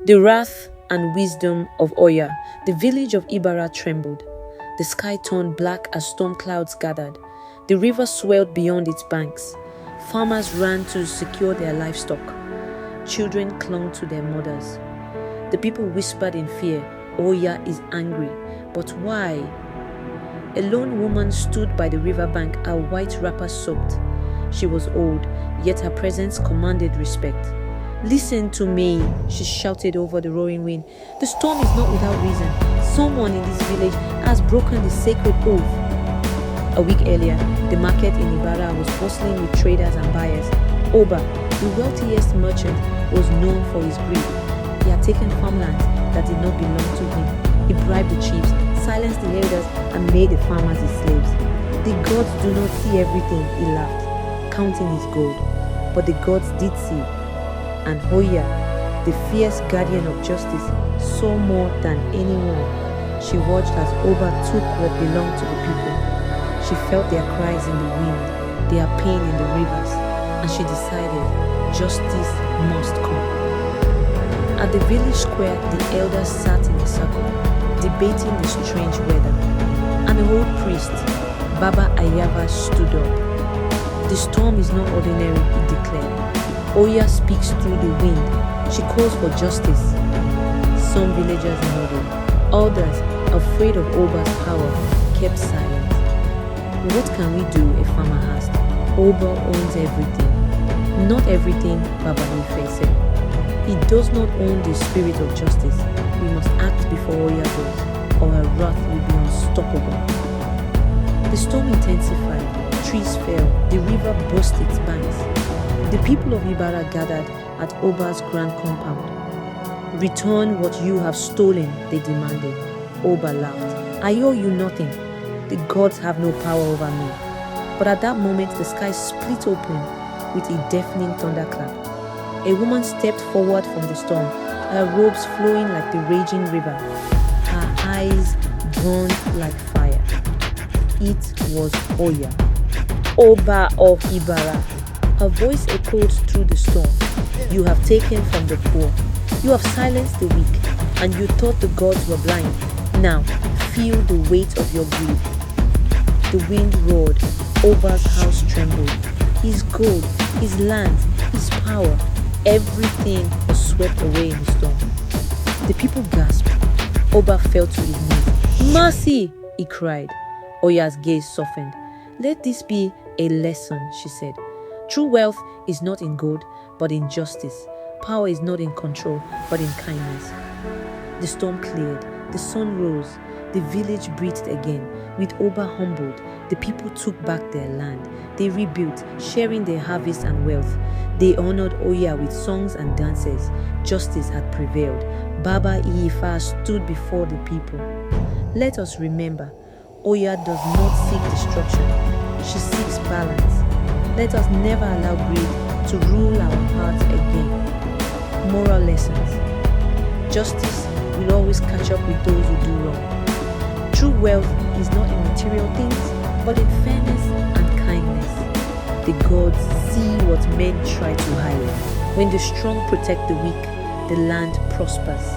The wrath and wisdom of Oya. The village of Ibarra trembled. The sky turned black as storm clouds gathered. The river swelled beyond its banks. Farmers ran to secure their livestock. Children clung to their mothers. The people whispered in fear, Oya is angry. But why? A lone woman stood by the riverbank, her white wrapper soaked. She was old, yet her presence commanded respect. Listen to me, she shouted over the roaring wind. The storm is not without reason. Someone in this village has broken the sacred oath. A week earlier, the market in Ibarra was bustling with traders and buyers. Oba, the wealthiest merchant, was known for his greed. He had taken farmlands that did not belong to him. He bribed the chiefs, silenced the elders, and made the farmers his slaves. The gods do not see everything, he laughed, counting his gold. But the gods did see. And Oya, the fierce guardian of justice, saw more than anyone. She watched as Oba took what belonged to the people. She felt their cries in the wind, their pain in the rivers, and she decided justice must come. At the village square, the elders sat in a circle, debating the strange weather. An old priest, Baba Ayava, stood up. The storm is not ordinary, he declared. Oya speaks through the wind. She calls for justice. Some villagers nodded. Others, afraid of Oba's power, kept silent. What can we do? A farmer asked. Oba owns everything. Not everything, Baba Ife said. He does not own the spirit of justice. We must act before Oya does, or her wrath will be unstoppable. The storm intensified. Trees fell. The river burst its banks. The people of Ibarra gathered at Oba's grand compound. Return what you have stolen, they demanded. Oba laughed. I owe you nothing. The gods have no power over me. But at that moment, the sky split open with a deafening thunderclap. A woman stepped forward from the storm, her robes flowing like the raging river. Her eyes burned like fire. It was Oya, Oba of Ibarra. Her voice echoed through the storm. You have taken from the poor. You have silenced the weak, and you thought the gods were blind. Now, feel the weight of your greed. The wind roared. Oba's house trembled. His gold, his lands, his power, everything was swept away in the storm. The people gasped. Oba fell to his knees. Mercy! He cried. Oya's gaze softened. Let this be a lesson, she said. True wealth is not in gold, but in justice. Power is not in control, but in kindness. The storm cleared. The sun rose. The village breathed again. With Oba humbled, the people took back their land. They rebuilt, sharing their harvest and wealth. They honored Oya with songs and dances. Justice had prevailed. Baba Ifa stood before the people. Let us remember, Oya does not seek destruction. She seeks balance. Let us never allow greed to rule our hearts again. Moral lessons. Justice will always catch up with those who do wrong. True wealth is not in material things, but in fairness and kindness. The gods see what men try to hide. When the strong protect the weak, the land prospers.